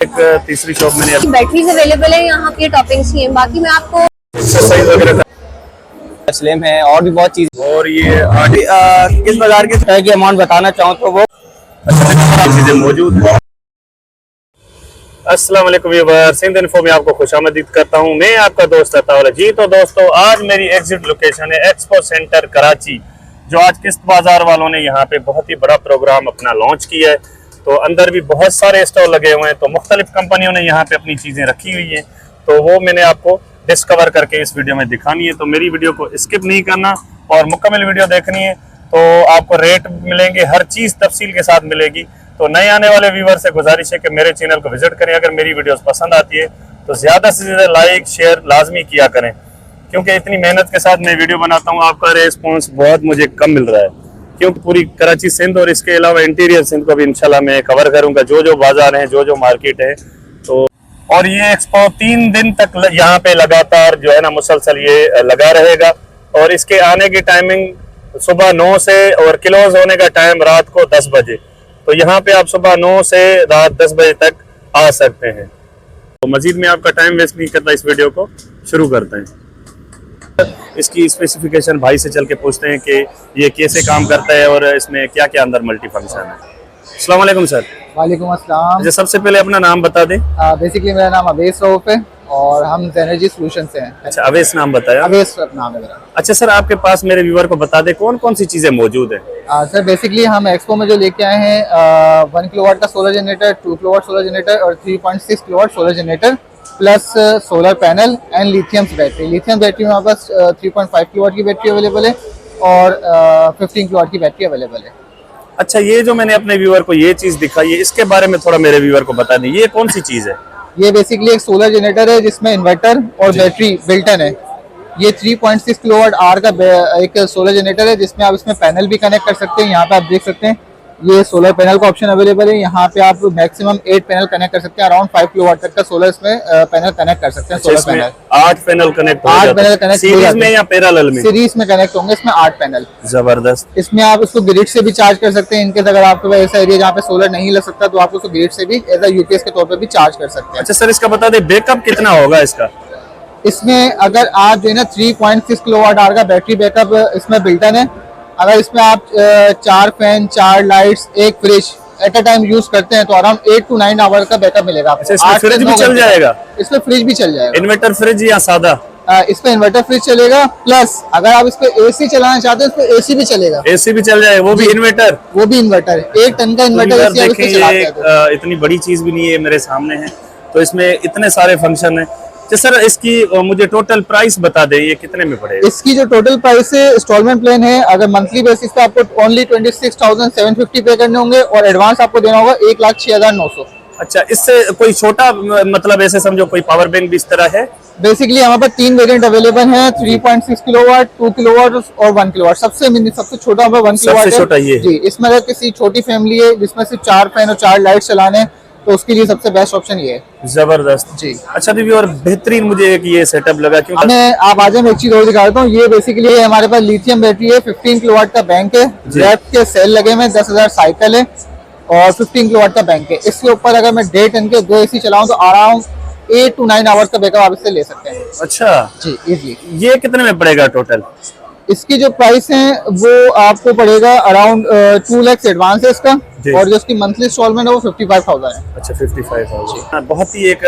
एक तीसरी शॉप मैंने बैटरीज अवेलेबल है यहाँ पे, टॉपिंग्स नहीं है। बाकी मैं आपको एक्सरसाइज वगैरह स्लिम है और भी बहुत चीज। और ये किस बाजार के तरह की अमाउंट बताना चाहूँ तो वो चीजें मौजूद है। अस्सलाम वालेकुम व्यूअर्स, सिंध इन्फो में आपको खुशामदीद करता हूँ। मैं आपका दोस्त अताउल जी। तो दोस्तों, आज मेरी एग्जिट लोकेशन है एक्सपो सेंटर कराची, जो आज किस्त बाजार वालों ने यहाँ पे बहुत ही बड़ा प्रोग्राम अपना लॉन्च किया है। तो अंदर भी बहुत सारे स्टॉल लगे हुए हैं, तो मुख्तलिफ कंपनियों ने यहाँ पे अपनी चीजें रखी हुई हैं, तो वो मैंने आपको डिस्कवर करके इस वीडियो में दिखानी है। तो मेरी वीडियो को स्किप नहीं करना और मुकम्मल वीडियो देखनी है। तो आपको रेट मिलेंगे, हर चीज तफसील के साथ मिलेगी। तो नए आने वाले व्यूवर से गुजारिश है कि मेरे चैनल को विजिट करें। अगर मेरी वीडियोस पसंद आती है तो ज्यादा से ज्यादा लाइक शेयर लाजमी किया करें, क्योंकि इतनी मेहनत के साथ मैं वीडियो बनाता हूँ, आपका रेस्पॉन्स बहुत मुझे कम मिल रहा है। क्योंकि पूरी कराची सिंध और इसके अलावा इंटीरियर सिंध को भी इंशाल्लाह मैं कवर करूंगा, जो बाजार हैं, जो मार्केट है। तो और ये एक्सपो 3 दिन तक यहाँ पे लगातार जो है ना मुसलसल ये लगा रहेगा। और इसके आने की टाइमिंग सुबह 9 से और क्लोज होने का टाइम रात को 10 बजे। तो यहाँ पे आप सुबह 9 से रात 10 बजे तक आ सकते हैं। तो मजीद में आपका टाइम वेस्ट नहीं करता, इस वीडियो को शुरू करते हैं। इसकी स्पेसिफिकेशन भाई से चल के पूछते हैं कि ये कैसे काम करता है और इसमें क्या क्या अंदर मल्टी फंक्शन है। अस्सलाम वालेकुम सर। वालेकुम अस्सलाम। अच्छा, सबसे पहले अपना नाम बता दें। बेसिकली मेरा नाम अवेस रऊफ है और हम जेनर्जी सॉल्यूशन से हैं। अच्छा, अवेस नाम बताया। अवेस नाम है मेरा। अच्छा सर, आपके पास मेरे व्यूअर को बता दें कौन कौन सी चीजें मौजूद है। सर बेसिकली हम एक्सपो में जो लेके आए हैं 1 किलोवाट का solar generator, 2 kilowatt solar generator और 3.6 kilowatt solar generator plus solar panel and lithium battery. Lithium battery में हमारे पास 3.5 किलोवाट की बैटरी अवेलेबल है और 15 किलोवाट की बैटरी अवेलेबल है। अच्छा, ये जो मैंने अपने व्यूअर को ये चीज दिखाई है, इसके बारे में थोड़ा मेरे व्यूअर को बता दें, ये कौन सी चीज है। ये बेसिकली एक सोलर जनरेटर है जिसमें इन्वर्टर और बैटरी बिल्टन है। ये 3.6 किलोवाट आवर का एक सोलर जनरेटर है जिसमें आप इसमें पैनल भी कनेक्ट कर सकते हैं। यहाँ पे आप देख सकते हैं ये सोलर पैनल का ऑप्शन अवेलेबल है। यहाँ पे आप मैक्सिमम 8 पैनल कनेक्ट कर सकते हैं। अराउंड 5 किलोवाट तक का सोलर इसमें पैनल कनेक्ट कर सकते हैं। Solar panel 8 panel connect, 8 panel connect series में या पैरेलल में? सीरीज में कनेक्ट होंगे इसमें 8 पैनल। जबरदस्त। इसमें आप उसको ग्रिड से भी चार्ज कर सकते हैं। इनके अगर आपके ऐसा एरिया जहाँ पे सोलर नहीं लग सकता तो आप उसको ग्रिड से भी एज यूपीएस के तौर पर भी चार्ज कर सकते हैं। अच्छा सर, इसका बता दें बैकअप कितना होगा इसका। इसमें अगर आप जो है ना 3.6 किलोवाट आवर का बैटरी बैकअप इसमें बिल्टन है। अगर इसमें आप 4 fan, 4 lights, 1 fridge at a time use करते हैं तो अराउंड 8 to 9 आवर का बैकअप मिलेगा आपको। इसमें फ्रिज भी चल जाएगा? इसमें फ्रिज भी चल जाएगा। इन्वर्टर फ्रिज या सादा? इसमें इन्वर्टर फ्रिज चलेगा, प्लस अगर आप इस पे एसी चलाना चाहते हैं तो एसी भी चलेगा। एसी भी चल जाएगा, वो भी इन्वर्टर? वो भी इन्वर्टर, 1 टन का इन्वर्टर। देखिए इतनी बड़ी चीज भी नहीं है, मेरे सामने है, तो इसमें इतने सारे फंक्शन है। तो सर इसकी मुझे टोटल प्राइस बता दें, ये कितने में पड़ेगा? इसकी जो टोटल प्राइस है, इंस्टॉलमेंट प्लान है, अगर मंथली बेसिस पे आपको ओनली 26,750 पे करने होंगे और एडवांस आपको देना होगा 1,06,900। अच्छा, इससे कोई छोटा मतलब ऐसे समझो कोई पावर बैंक भी इस तरह है? बेसिकली हमारे पास 3 वेरिएंट अवेलेबल हैं, 3.6 किलोवाट, 2 किलोवाट और 1 किलोवाट। सबसे छोटा 1 किलोवाट है। छोटा ये जी। इसमें अगर किसी छोटी फैमिली है जिसमें सिर्फ 4 फैन और 4 लाइट चलाने हैं तो उसके लिए सबसे बेस्ट ऑप्शन ये है। जबरदस्त जी। अच्छा दीदी, और बेहतरीन मुझे एक ये सेटअप लगा, क्योंकि मैं आप आज एक चीज और दिखा देता हूँ। ये बेसिकली हमारे पास लिथियम बैटरी है, 15 किलोवाट का बैंक है, लेफ्ट के सेल लगे हुए 10,000 साइकिल है और 15 किलोवाट का बैंक है। इसके ऊपर अगर मैं 1.5 टन के 2 एसी चलाऊं तो अराउंड 8 to 9 आवर्स का बैकअप आप इससे ले सकते हैं। अच्छा जी, इजी। ये कितने में पड़ेगा टोटल? इसकी जो प्राइस है वो आपको पड़ेगा अराउंड 2 लाख एडवांस है इसका, और जो इसकी मंथली इंस्टॉलमेंट है वो 55,000 है। अच्छा, 55,000। बहुत ही एक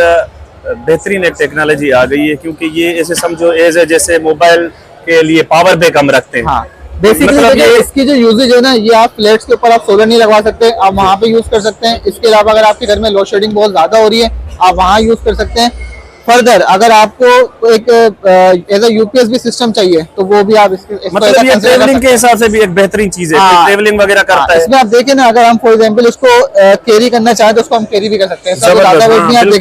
बेहतरीन एक टेक्नोलॉजी आ गई है, क्योंकि ये ऐसे समझो एज जैसे मोबाइल के लिए पावर बैंक हम रखते हैं। हाँ, बेसिकली मतलब ये इसकी जो यूजेज है ना, ये आप फ्लैट्स के ऊपर आप सोलर नहीं लगवा सकते, आप वहाँ पे यूज कर सकते हैं। इसके अलावा अगर आपके घर में लोड शेडिंग बहुत ज्यादा हो रही है, आप वहाँ यूज कर सकते हैं। फर्दर अगर आपको एक एज यूपीएस भी सिस्टम चाहिए तो वो भी आप मतलब ये ट्रेवलिंग के हिसाब से भी एक बेहतरीन चीज है। ट्रेवलिंग वगैरह करता है। इसमें आप देखें ना, अगर हम फॉर एग्जांपल इसको कैरी करना चाहें तो उसको हम कैरी भी कर सकते हैं।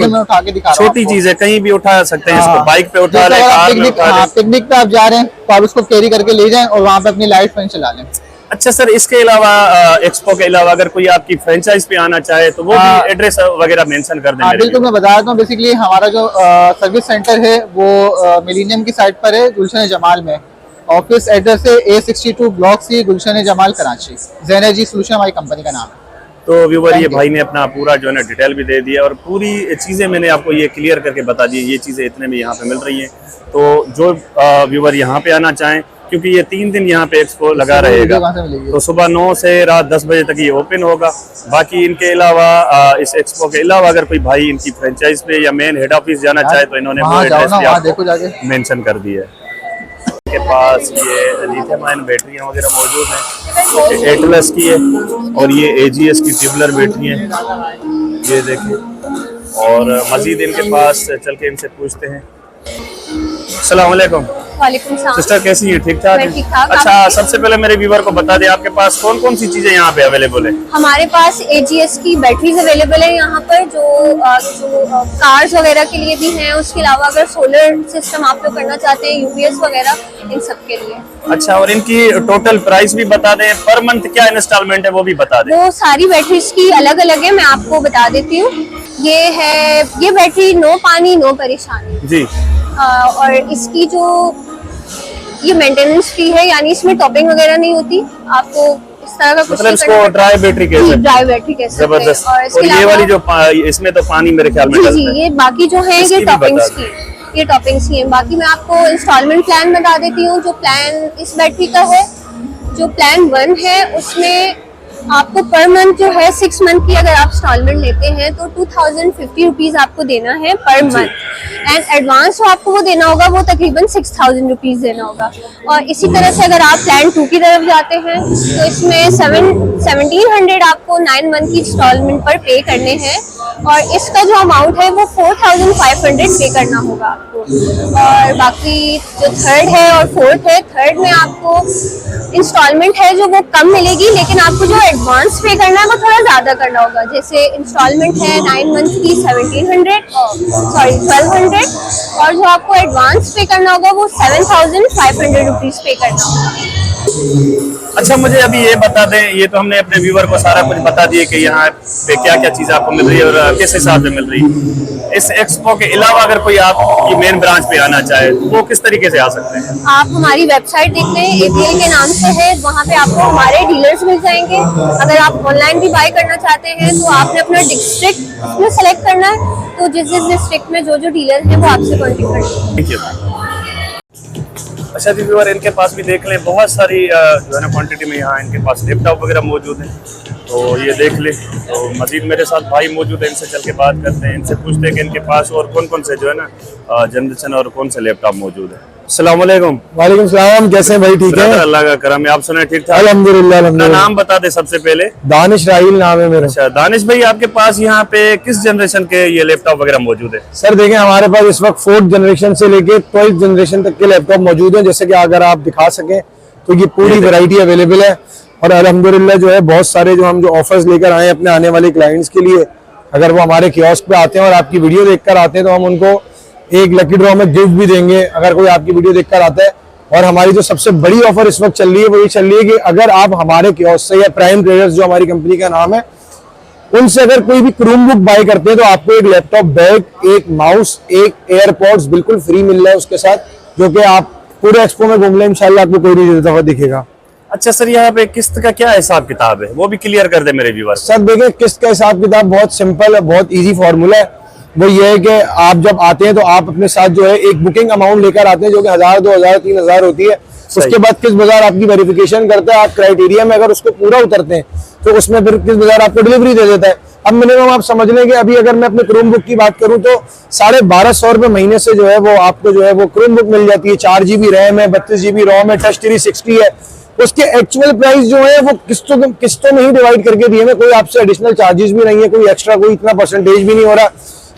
मैं उठा के दिखा रहा हूं, छोटी चीज है, कहीं भी उठा सकते हैं इसको, बाइक पे उठा लें, कार में उठा लें। पिकनिक पे आप जा रहे हैं तो आप उसको कैरी करके ले जाएं और वहाँ पे अपनी लाइट फैन चला लें। अच्छा सर, इसके अलावा एक्सपो के अलावा अगर कोई आपकी फ्रेंचाइज पे आना चाहे तो वो भी एड्रेस वगैरह मेंशन कर दें। बिल्कुल, मैं बता देता हूँ। बेसिकली हमारा जो सर्विस सेंटर है वो मिलीनियम की साइड पर है, गुलशन जमाल में। ऑफिस एड्रेस है A62 ब्लॉक C, गुलशन जमाल, कराची। जेनर्जी सॉल्यूशन हमारी कंपनी का नाम है। तो व्यूवर ये भाई ने अपना पूरा जो है ना डिटेल भी दे दिया और पूरी चीज़ें मैंने आपको ये क्लियर करके बता दी, ये चीज़ें इतने में यहाँ पे मिल रही हैं। तो जो व्यूवर यहाँ पे आना चाहें, क्योंकि ये 3 दिन यहाँ पे एक्सपो लगा रहेगा, तो सुबह 9 से रात 10 बजे तक ये ओपन होगा। बाकी इनके अलावा इस एक्सपो के अलावा अगर कोई भाई इनकी फ्रेंचाइज पे या मेन हेड ऑफिस जाना चाहे तो इन्होंने वो एड्रेस भी आपको मेंशन कर दिया है। के पास ये लिथियम आयन बैटरियाँ वगैरह मौजूद हैं, एटलस की है और ये AGS की ट्यूबुलर बैटरी है, ये देखिए। और मजीद इनके पास चल के इनसे पूछते हैं। अस्सलाम वालेकुम। वालेकुम सलाम। सिस्टर कैसी है? ठीक ठाक? मैं ठीक-ठाक। अच्छा, सबसे पहले मेरे व्यूवर को बता दें आपके पास कौन कौन सी चीजें यहाँ पे अवेलेबल है? हमारे पास AGS की बैटरीज अवेलेबल है यहाँ पर, जो कार्स वगैरह के लिए भी हैं। उसके अलावा अगर सोलर सिस्टम आप लोग करना चाहते हैं, UPS वगैरह, इन सब के लिए। अच्छा, और इनकी टोटल प्राइस भी बता दें, पर मंथ क्या इंस्टॉलमेंट है वो भी बता दें। वो सारी बैटरीज की अलग अलग है, मैं आपको बता देती हूँ। ये बैटरी नो पानी नो परेशानी जी। और इसकी जो ये मेंटेनेंस फ्री है, यानी इसमें टॉपिंग वगैरह नहीं होती आपको, इस तरह का कुछ मतलब इसको ड्राई बैटरी कह सकते हैं। ड्राई बैटरी कह सकते हैं। जबरदस्त। और ये वाली जो इसमें तो पानी मेरे ख्याल में जी डलता जी, है। ये बाकी जो है इसकी ये भी टॉपिंग्स बता की, ये टॉपिंग्स की है। बाकी मैं आपको इंस्टॉलमेंट प्लान बता देती हूँ। जो प्लान इस बैटरी का है, जो प्लान 1 है, उसमें आपको पर मंथ जो है 6 मंथ की अगर आप इंस्टॉलमेंट लेते हैं तो 2050 रुपीज आपको देना है पर मंथ। एंड एडवांस जो आपको वो देना होगा वो तकरीबन 6000 रुपीज देना होगा। और इसी तरह से अगर आप प्लान 2 की तरफ जाते हैं तो इसमें 1700 आपको 9 मंथ की इंस्टॉलमेंट पर पे करने हैं। और इसका जो अमाउंट है वो 4500 पे करना होगा आपको। और बाकी जो 3rd है और 4th है, 3rd में आपको इंस्टॉलमेंट है जो वो कम मिलेगी, लेकिन आपको जो एडवांस पे करना है वो थोड़ा ज्यादा करना होगा। जैसे इंस्टॉलमेंट है 9 मंथ की 1200, और जो आपको एडवांस पे करना होगा वो 7500 रुपीज पे करना होगा। अच्छा, मुझे अभी ये बता दें, ये तो हमने अपने व्यूवर को सारा कुछ बता दिया कि यहाँ पे क्या क्या चीज़ आपको मिल रही है और किस हिसाब से मिल रही है। इस एक्सपो के अलावा अगर कोई आपकी मेन ब्रांच पे आना चाहे तो वो किस तरीके से आ सकते हैं? आप हमारी वेबसाइट देख लें, APL के नाम से है, वहाँ पे आपको हमारे डीलर्स मिल जाएंगे। अगर आप ऑनलाइन भी बाय करना चाहते हैं तो आपने अपना डिस्ट्रिक्ट उसमें सेलेक्ट करना है, तो जिस डिस्ट्रिक्ट में जो डीलर है वो आपसे कॉन्टेक्ट करेंगे। Thank you. अच्छा जी व्यूअर, इनके पास भी देख लें, बहुत सारी जो है ना क्वांटिटी में यहाँ इनके पास लैपटॉप वगैरह मौजूद हैं, तो ये देख लें। तो मजीद मेरे साथ भाई मौजूद है, इनसे चल के बात करते हैं, इनसे पूछते हैं कि इनके पास और कौन कौन से जो है ना जनरेशन और कौन से लैपटॉप मौजूद है। अस्सलाम वालेकुम। वालेकुम सलाम, कैसे हैं भाई? ठीक है, अल्लाह का करम है। आप सुने? ठीक ठाक, अल्हम्दुलिल्लाह। अपना नाम बता दे सबसे पहले। दानिश राहील नाम है मेरा। अच्छा दानिश भाई, आपके पास यहाँ पे किस जनरेशन के ये लैपटॉप वगैरह मौजूद है? सर देखें, हमारे पास इस वक्त 4th जनरेशन से लेके 12th जनरेशन तक के लैपटॉप मौजूद हैं। जैसे कि अगर आप दिखा सकें तो ये पूरी वैरायटी अवेलेबल है। और अल्हम्दुलिल्लाह जो है बहुत सारे जो हम जो ऑफर्स लेकर आए अपने आने वाले क्लाइंट्स के लिए, अगर वो हमारे कियोस्क पे आते हैं और आपकी वीडियो देखकर आते हैं तो हम उनको एक लकी ड्रॉ में गिफ्ट भी देंगे अगर कोई आपकी वीडियो देखकर आता है। और हमारी जो सबसे बड़ी ऑफर इस वक्त चल रही है वो ये चल रही है कि अगर आप हमारे कियोस्क से या प्राइम ट्रेडर्स जो हमारी कंपनी का नाम है, उनसे अगर कोई भी क्रोम बुक बाय करते हैं तो आपको एक लैपटॉप बैग, एक माउस, एक एयरपॉड्स बिल्कुल फ्री मिल रहा है उसके साथ, जो कि आप पूरे एक्सपो में घूम लें, इंशाल्लाह आपको कोई नहीं दफा दिखेगा। अच्छा सर, यहाँ पे किस्त का क्या हिसाब किताब है वो भी क्लियर कर दे मेरे व्यूअर्स। सर देखिए, किस्त का हिसाब किताब बहुत सिंपल है, बहुत इजी फॉर्मूला है। वो ये है कि आप जब आते हैं तो आप अपने साथ जो है एक बुकिंग अमाउंट लेकर आते हैं, जो कि 1000, 2000, 3000 होती है। उसके बाद किस बाजार आपकी वेरिफिकेशन करता है, आप क्राइटेरिया में अगर उसको पूरा उतरते हैं तो उसमें फिर किस बाजार आपको डिलीवरी दे देता है। अब मिनिमम आप समझ लें कि अभी अगर मैं अपने क्रोम बुक की बात करूं तो 1250 रुपए महीने से जो है वो आपको जो है वो क्रोम बुक मिल जाती है। 4 GB रैम है, 32 GB रोम है, टच 360 है। उसके एक्चुअल प्राइस जो है वो किस्तों में ही डिवाइड करके दिए हैं, कोई आपसे एडिशनल चार्जेस भी नहीं है, कोई एक्स्ट्रा कोई इतना परसेंटेज भी नहीं हो रहा।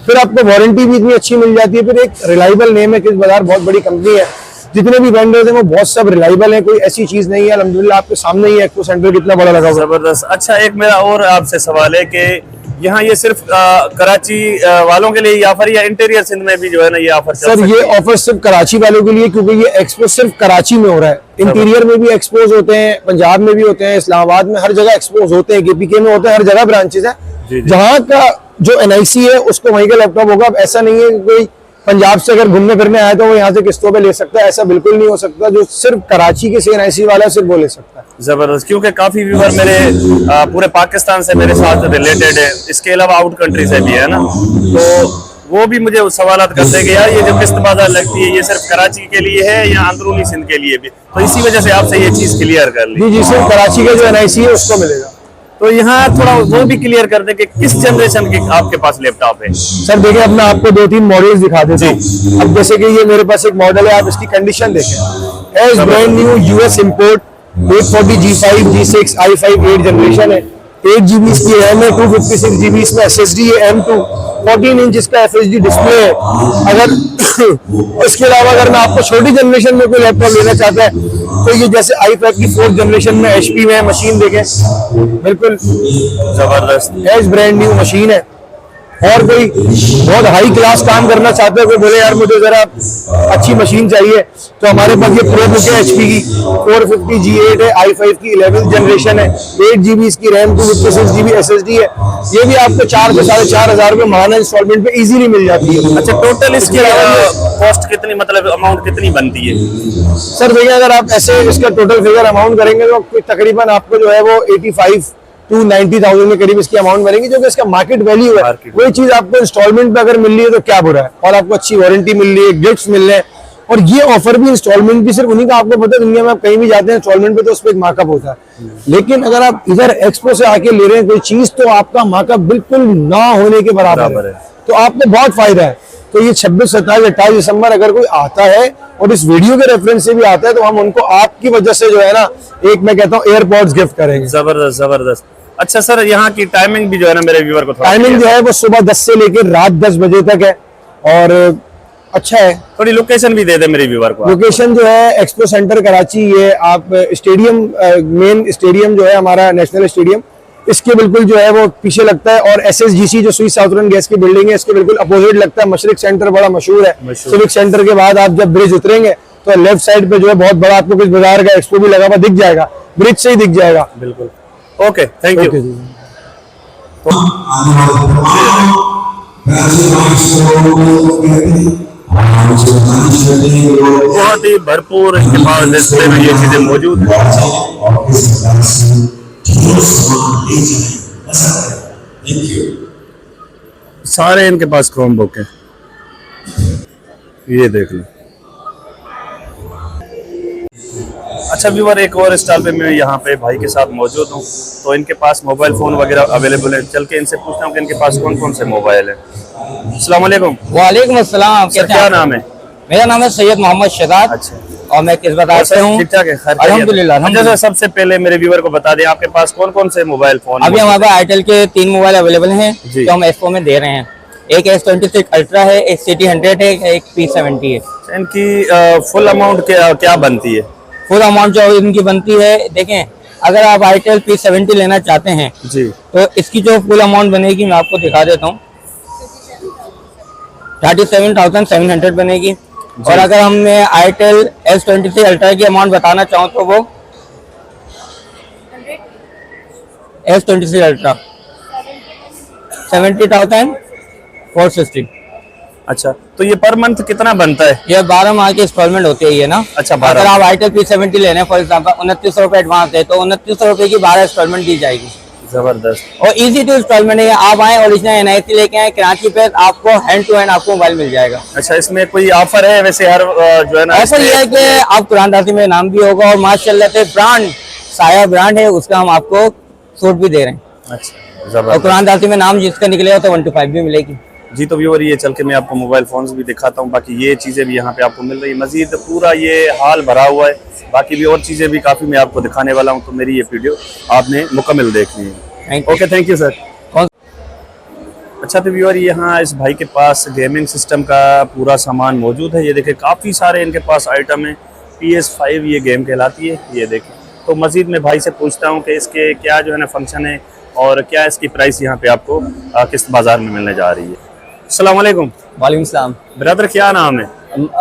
फिर आपको वारंटी भी इतनी अच्छी मिल जाती है। फिर एक रिलायबल नेम है किस बाजार, बहुत बड़ी कंपनी है, जितने भी वेंडर्स हैं वो बहुत सब रिलायबल है, कोई ऐसी चीज नहीं है। अल्हम्दुलिल्लाह आपके सामने ही एक्सपो सेंटर कितना बड़ा लगा हुआ है। जबरदस्त। अच्छा, एक मेरा और आपसे सवाल है कि यहाँ ये सिर्फ कराची वालों के लिए ऑफर या इंटीरियर सिंध में भी जो है ना ये ऑफर चल सर, ये ऑफर सिर्फ कराची वालों के लिए, क्योंकि ये एक्सपो सिर्फ कराची में हो रहा है। इंटीरियर में भी एक्सपोज होते हैं, पंजाब में भी होते हैं, इस्लामाबाद में, हर जगह एक्सपोज होते हैं, KPK में होते हैं, हर जगह ब्रांचेस है। जहाँ का जो NIC है उसको वहीं का लैपटॉप होगा। अब ऐसा नहीं है कि कोई पंजाब से अगर घूमने फिरने आए तो वो यहाँ से किस्तों पे ले सकता है। ऐसा बिल्कुल नहीं हो सकता, जो सिर्फ कराची के CNIC वाला सिर्फ वो ले सकता है। जबरदस्त, क्योंकि काफी व्यूअर मेरे पूरे पाकिस्तान से मेरे साथ रिलेटेड है, इसके अलावा आउट कंट्री से भी है ना, तो वो भी मुझे सवाल करते हैं कि यार ये जो किस्त बाजार लगती है ये सिर्फ कराची के लिए है या अंदरूनी सिंध के लिए भी, तो इसी वजह से आपसे ये चीज क्लियर कर ली। जी, सिर्फ कराची का जो NIC है उसको मिलेगा। तो यहाँ थोड़ा वो भी क्लियर कर दे कि किस जनरेशन के आपके पास लैपटॉप है। सर देखिए, अब मैं आपको 2-3 मॉडल्स दिखा देता हूँ। अब जैसे कि ये मेरे पास एक मॉडल है, आप इसकी कंडीशन देखें, as brand new US import 840 G5 G6 i5 8 generation है, 8 GB इसकी रैम है, 256 GB इसमें SSD है, M2 14 इंच इसका FHD डिस्प्ले है। अगर इसके अलावा अगर मैं आपको छोटी जनरेशन में कोई लैपटॉप लेना चाहता है तो ये जैसे i5 की 4th जनरेशन में HP में मशीन देखें, बिल्कुल जबरदस्त एज ब्रांड न्यू मशीन है। और कोई बहुत हाई क्लास काम करना चाहते हो, कोई बोले यार मुझे जरा अच्छी मशीन चाहिए, तो हमारे पास ये प्रो बुक है HP की 450 G8 है, i5 की 11th जनरेशन है, 8 GB इसकी रैम, 256 GB SSD है। ये भी आपको 4 से 4,500 रुपए माहाना इंस्टॉलमेंट पे इजीली मिल जाती है। अच्छा, टोटल इसकी कॉस्ट कितनी, मतलब अमाउंट कितनी बनती है? सर देखिए, अगर आप ऐसे इसका टोटल फिगर अमाउंट करेंगे तो तकरीबन आपको जो है वो 85 to 90,000 के करीब इसकी अमाउंट बनेगी, जो कि इसका मार्केट वैल्यू है। वही चीज आपको इंस्टॉलमेंट पे अगर मिल रही है तो क्या बुरा है, और आपको अच्छी वारंटी मिल रही है, गिफ्ट्स मिल रहे हैं, और ये ऑफर भी इंस्टॉलमेंट भी सिर्फ उन्हीं का। आपको पता है दुनिया में आप कहीं भी जाते हैं इंस्टॉलमेंट पे तो उस पर एक मार्कअप होता है, लेकिन अगर आप इधर एक्सपो से आके ले रहे हैं कोई चीज तो आपका मार्कअप बिल्कुल ना होने के बराबर है, तो आपको बहुत फायदा है। तो ये 26, 27, 28 दिसंबर अगर कोई आता है और इस वीडियो के रेफरेंस से भी आता है तो हम उनको आपकी वजह से जो है ना, एक मैं कहता हूँ एयरपॉड्स गिफ्ट करेंगे। जबरदस्त जबरदस्त। अच्छा सर, यहाँ की टाइमिंग भी जो है ना मेरे व्यूअर को टाइमिंग जो है वो सुबह 10 से लेकर रात 10 बजे तक है, और अच्छा है। थोड़ी लोकेशन भी दे दे मेरे व्यूअर को। लोकेशन जो है एक्सपो सेंटर कराची, ये आप स्टेडियम, मेन स्टेडियम जो है हमारा नेशनल स्टेडियम, इसके बिल्कुल जो है वो पीछे लगता है, और SSGC जो स्विस साउथर्न गैस की बिल्डिंग है इसके बिल्कुल अपोजिट लगता है। मशरिक सेंटर बड़ा मशहूर है, सिविक सेंटर के बाद आप जब ब्रिज उतरेंगे तो लेफ्ट साइड पे जो है बहुत बड़ा आपको कुछ बाजार का एक्सपो भी लगा हुआ दिख जाएगा, ब्रिज से ही दिख जाएगा। बिल्कुल, ओके, थैंक यू। बहुत ही भरपूर इनके पास डिस्प्ले में ये चीजें मौजूद हैं। सारे इनके पास क्रोम बुक है, ये देख लो। अच्छा व्यूअर, एक और स्टॉल पे मैं यहाँ पे भाई के साथ मौजूद हूँ, तो इनके पास मोबाइल फोन वगैरह अवेलेबल है। चल के इनसे पूछता हूँ कि इनके पास कौन कौन से मोबाइल है। अस्सलाम वालेकुम। वालेकुम अस्सलाम। क्या नाम है? मेरा नाम है सैयद मोहम्मद शहजाद। अच्छा, और मैं किस बताते हूँ? ठीक ठाक है, अल्हम्दुलिल्लाह। अच्छा, सबसे पहले मेरे व्यूअर को बता दें आपके पास कौन कौन से मोबाइल फोन? अभी हमारे पास आईटेल के 3 मोबाइल अवेलेबल हैं जो हम एक्सपो में दे रहे हैं। एक S26 अल्ट्रा है, एक CT100 है, एक P70 है। इनकी फुल अमाउंट क्या बनती है? फुल अमाउंट जो इनकी बनती है, देखें अगर आप आईटेल P70 लेना चाहते हैं जी, तो इसकी जो फुल अमाउंट बनेगी मैं आपको दिखा देता हूँ, 37,700 बनेगी। और अगर हमने आईटेल S23 अल्ट्रा की अमाउंट बताना चाहूँ तो वो S23 अल्ट्रा 70,460। अच्छा, तो ये पर मंथ कितना बनता है? ये 12 माह की इंस्टॉलमेंट होती है ये ना। अच्छा, अगर आप आईटेल P70 लेने हैं फॉर एग्जांपल 2900 रुपए एडवांस है तो 2900 रुपए की 12 इंस्टॉलमेंट दी जाएगी। जबरदस्त। और इजी टू इंस्टॉलमेंट है। आप आए ओरिजिनल NIC लेके आए कराची पे, आपको हैंड टू हैंड आपको मोबाइल मिल जाएगा। अच्छा, इसमें कोई ऑफर है? वैसे हर जो है ना ऑफर ये है कि आप कुरानदासी में नाम भी होगा, और माशाल्लाह से ब्रांड साया ब्रांड है उसका हम आपको छूट भी दे रहे हैं। अच्छा, और जबरदस्त। कुरानदासी में नाम जिसका निकलेगा तो 1 to 5 भी मिलेगी। जी, तो व्यूअर ये चल के मैं आपको मोबाइल फोन्स भी दिखाता हूँ, बाकी ये चीज़ें भी यहाँ पे आपको मिल रही है। मजीद पूरा ये हाल भरा हुआ है, बाकी भी और चीज़ें भी काफ़ी मैं आपको दिखाने वाला हूँ, तो मेरी ये वीडियो आपने मुकम्मल देखनी है। Okay, thank you sir. अच्छा, तो व्यूअर यहाँ इस भाई के पास गेमिंग सिस्टम का पूरा सामान मौजूद है। ये देखें काफ़ी सारे इनके पास आइटम है। PS5 ये गेम कहलाती है, ये देखें। तो मजीद मैं भाई से पूछता हूँ कि इसके क्या जो है ना फंक्शन है और क्या इसकी प्राइस यहाँ पे आपको किस्त बाजार में मिलने जा रही है। अस्सलाम वालेकुम। वालेकुम सलाम। ब्रदर, क्या नाम है?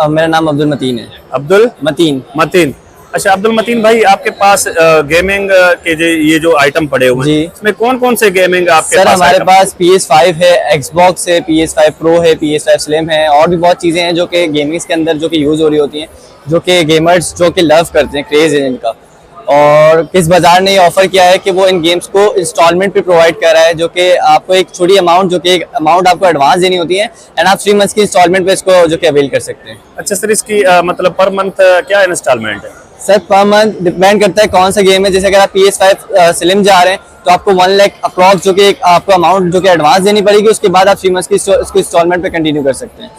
मेरा नाम अब्दुल मतीन है। अब्दुल मतीन। मतीन। अच्छा अब्दुल मतीन भाई, आपके पास गेमिंग के ये जो आइटम पड़े हुए हैं, इसमें कौन कौन से गेमिंग आपके सर पास? हमारे पास PS5 है, Xbox है, PS5 Pro है, PS5 Slim है, और भी बहुत चीजें हैं जो कि गेमिंग्स के अंदर जो कि यूज हो रही होती हैं, जो कि गेमर्स जो कि लव करते हैं, क्रेज है इनका। और किस बाजार ने ये ऑफर किया है कि वो इन गेम्स को इंस्टॉलमेंट पे प्रोवाइड कर रहा है, जो कि आपको एक छोटी अमाउंट, जो कि एक अमाउंट आपको एडवांस देनी होती है, एंड आप 3 मंथ्स की इंस्टॉलमेंट पे इसको जो कि अवेल कर सकते हैं। अच्छा सर, इसकी मतलब पर मंथ क्या इंस्टॉलमेंट है? सर पर मंथ डिपेंड करता है कौन सा गेम है। जैसे अगर आप PS5 स्लिम जा रहे हैं तो आपको 1 लाख अप्रॉक्स जो कि एक आपको अमाउंट जो कि एडवांस देनी पड़ेगी, उसके बाद आप 3 मंथ्स की इसको इंस्टॉलमेंट पे कंटिन्यू कर सकते हैं।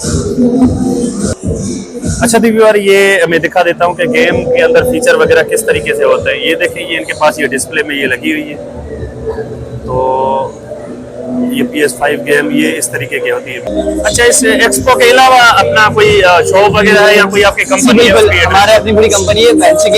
अच्छा व्यूअर, ये मैं दिखा देता हूँ कि गेम के अंदर फीचर वगैरह किस तरीके से होते हैं। ये देखिए, ये इनके पास ये डिस्प्ले में ये लगी हुई है, तो ये PS5 गेम ये इस तरीके की होती है। अच्छा, इस एक्सपो के अलावा अपना कोई शॉप वगैरह है या कोई आपकी कंपनी है? बिल्कुल, हमारे अपनी पूरी कंपनी है वेंचर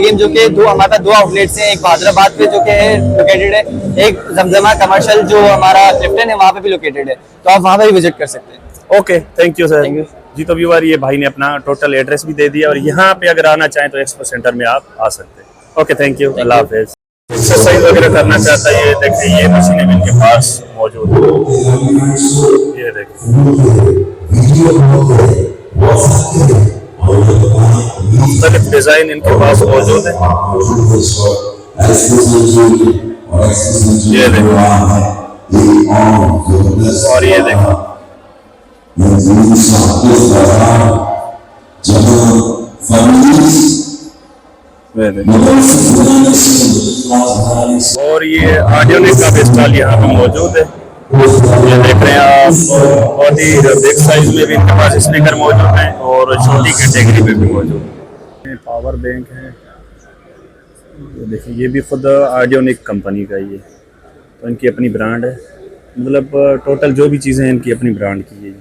गेम, जो कि हमारे पास 2 आउटलेट्स हैं, एक हैदराबाद पे जो कि लोकेटेड है, एक जमजमा कमर्शियल जो हमारा क्लिफ्टन है वहाँ पे भी लोकेटेड है, तो आप वहाँ पे भी विजिट कर सकते हैं। Okay, thank you sir. Thank you ji. तो व्यूअर, ये भाई ने अपना टोटल एड्रेस भी दे दिया, और यहाँ पे अगर आना चाहें तो एक्सपो सेंटर में आप आ सकते हैं। Okay, thank you, Allah Hafiz. Exercise वगैरह करना चाहता है, ये देखिए ये मशीनें भी इनके पास मौजूद है। ये देखिए, मुख्तलिफ डिजाइन इनके पास मौजूद है। ये देखो, और ये देखो, और ये ऑडियोनिक का भी स्टॉल यहाँ पे मौजूद है। ये देख रहे हैं आप, बहुत ही बिग साइज में भी इनके पास स्पीकर मौजूद हैं, और छोटी कैटेगरी में भी मौजूद है। पावर बैंक है, ये देखिए, ये भी खुद ऑडियोनिक कंपनी का ये, तो इनकी अपनी ब्रांड है, मतलब टोटल जो भी चीज़ें हैं इनकी अपनी ब्रांड की है।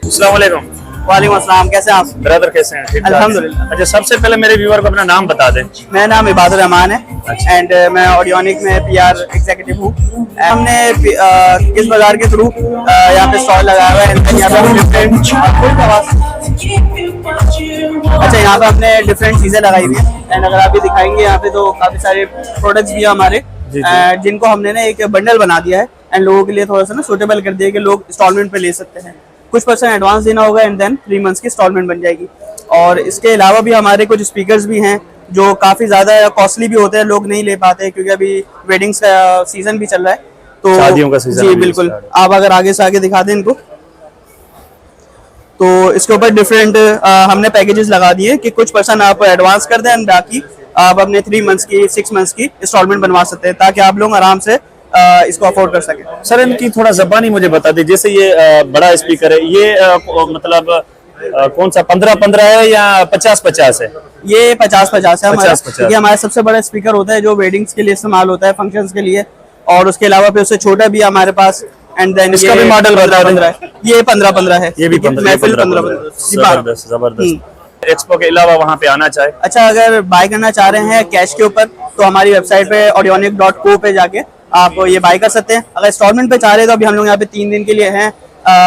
अस्सलाम वालेकुम। वालेकुम अस्सलाम, कैसे हैं आप? ब्रदर कैसे हैं? ठीक ठाक? अल्हम्दुलिल्लाह। अच्छा, सबसे पहले मेरे व्यूअर को अपना नाम बता दें। मेरा नाम इबादुर रहमान है एंड मैं ऑडियोनिक में PR एग्जीक्यूटिव हूँ। हमने किस बाजार के थ्रू यहाँ पे स्टॉल लगाया हुआ है। यहाँ पे डिफरेंट, अच्छा यहाँ पे हमने डिफरेंट चीज़ें लगाई हुई हैं, एंड अगर आप भी दिखाएंगे यहाँ पे तो काफ़ी सारे प्रोडक्ट्स भी हैं हमारे, जिनको हमने ना एक बंडल बना दिया है एंड लोगों के लिए थोड़ा सा ना सूटेबल कर दिया कि लोग इंस्टॉलमेंट पे ले सकते हैं। कुछ % एडवांस देना होगा एंड देन 3 मंथ्स की इंस्टॉलमेंट बन जाएगी। और इसके अलावा भी हमारे कुछ स्पीकर्स भी हैं जो काफ़ी ज़्यादा कॉस्टली भी होते हैं, लोग नहीं ले पाते क्योंकि अभी वेडिंग्स का सीजन भी चल रहा है, तो शादियों का सीजन। जी बिल्कुल, आप अगर आगे से आगे दिखा दें इनको, तो इसके ऊपर डिफरेंट हमने पैकेजेस लगा दिए कि कुछ % आप एडवांस कर दें, बाकी आप अपने 3 मंथ्स की 6 मंथ्स की इंस्टॉलमेंट बनवा सकते हैं, ताकि आप लोग आराम से इसको अफोर्ड कर सके। सर, इनकी थोड़ा ज़बानी मुझे बता दीजिए, जैसे ये बड़ा स्पीकर है, ये मतलब कौन सा 15-15 है या 50-50 है? ये 50-50 है हमारा, 50-50। क्योंकि हमारा सबसे बड़ा स्पीकर होता है जो वेडिंग्स के लिए इस्तेमाल होता है, फंक्शंस के लिए, और उसके अलावा फिर उससे छोटा भी है हमारे पास। एंड देन इसका भी मॉडल 15-15 है, ये 15-15 है, ये भी 15-15। जबरदस्त जबरदस्त। एक्सपो के अलावा वहाँ पे आना चाहे, अच्छा अगर बाय करना चाह रहे हैं कैश के ऊपर, तो हमारी वेबसाइट पे audionic.co पे जाके आप ये बाय कर सकते हैं। अगर इंस्टॉलमेंट पे चाह रहे हैं तो अभी हम लोग यहाँ पे 3 दिन के लिए हैं,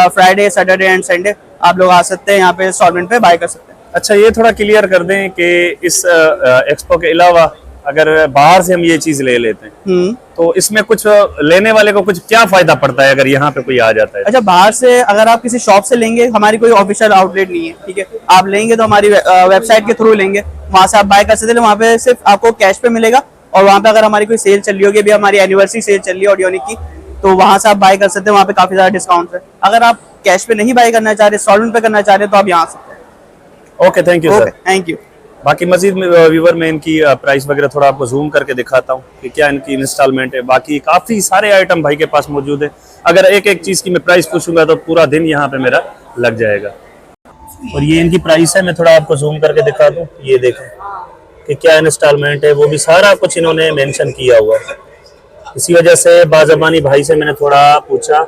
फ्राइडे, सैटरडे एंड संडे, आप लोग आ सकते हैं यहाँ पे इंस्टॉलमेंट पे बाय कर सकते हैं। अच्छा ये थोड़ा क्लियर कर दें कि इस एक्सपो के अलावा अगर बाहर से हम ये चीज ले लेते हैं तो इसमें कुछ लेने वाले को कुछ क्या फायदा पड़ता है अगर यहाँ पे कोई आ जाता है? अच्छा, बाहर से अगर आप किसी शॉप से लेंगे, हमारी कोई ऑफिशियल आउटलेट नहीं है, ठीक है, आप लेंगे तो हमारी वेबसाइट के थ्रू लेंगे, वहां से आप बाय कर सकते हैं। वहाँ पे सिर्फ आपको कैश पे मिलेगा, और वहाँ पे अगर हमारी कोई सेल चल रही होगी, अभी हमारी एनिवर्सरी सेल चल रही है ऑडियोनिक की, तो वहाँ से आप बाय कर सकते हैं, वहाँ पे काफी ज्यादा डिस्काउंट है। अगर आप कैश पे नहीं बाय करना चाह रहे, इंस्टॉलमेंट पे करना चाह रहे, तो आप यहाँ आ सकते हैं। Okay, thank you sir. Thank you. बाकी मजीद व्यूवर में इनकी प्राइस वगैरह थोड़ा आपको जूम करके दिखाता हूँ कि क्या इनकी इंस्टॉलमेंट है। बाकी काफ़ी सारे आइटम भाई के पास मौजूद है। अगर एक एक चीज़ की मैं प्राइस पूछूंगा तो पूरा दिन यहाँ पे मेरा लग जाएगा। और ये इनकी प्राइस है, मैं थोड़ा आपको जूम करके दिखा दूँ। ये देखें कि क्या इंस्टॉलमेंट है, वो भी सारा कुछ इन्होंने मेंशन किया हुआ है। इसी वजह से बाज़बानी भाई से मैंने थोड़ा पूछा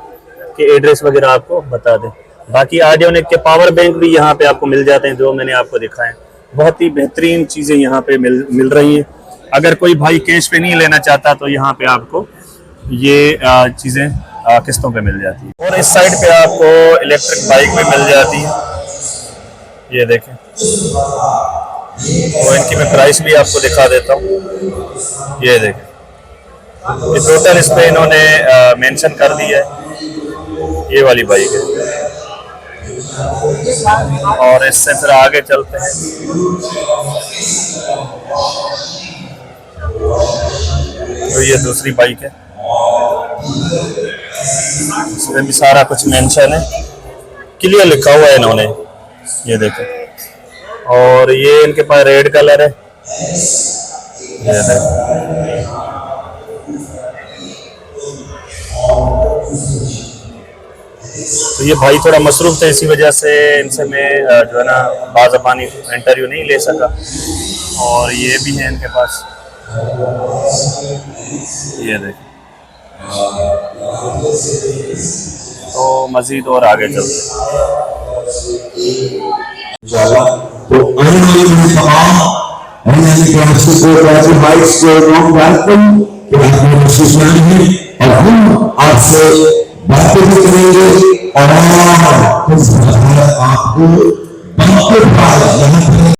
कि एड्रेस वगैरह आपको बता दें। बाकी ऑडियोनिक के पावर बैंक भी यहाँ पे आपको मिल जाते हैं, जो मैंने आपको दिखाए। बहुत ही बेहतरीन चीज़ें यहाँ पे मिल रही हैं। अगर कोई भाई कैश पे नहीं लेना चाहता तो यहाँ पे आपको ये चीज़ें किस्तों पे मिल जाती है। और इस साइड पे आपको इलेक्ट्रिक बाइक भी मिल जाती है। ये देखें, तो इनकी मैं प्राइस भी आपको दिखा देता हूँ। ये देखें, ये टोटल इस पे इन्होंने मेंशन कर दिया है। ये वाली बाइक है, और इससे फिर आगे चलते हैं। तो ये दूसरी बाइक है, इसमें भी सारा कुछ मेंशन है, क्लियर लिखा हुआ है इन्होंने। ये देखें, और ये इनके पास रेड कलर है। ये देखें, तो ये भाई थोड़ा मसरूफ थे, इसी वजह से इनसे मैं जो है ना बाज़ाबानी इंटरव्यू नहीं ले सका। और ये भी है इनके पास, ये देखें। तो मजीद और आगे चलते तो आने वाली तमाम क्लासेस को बाइक्स को वेलकम कि आपने महसूस नहीं है, और हम आपसे बातें भी करेंगे और आपको यहाँ पे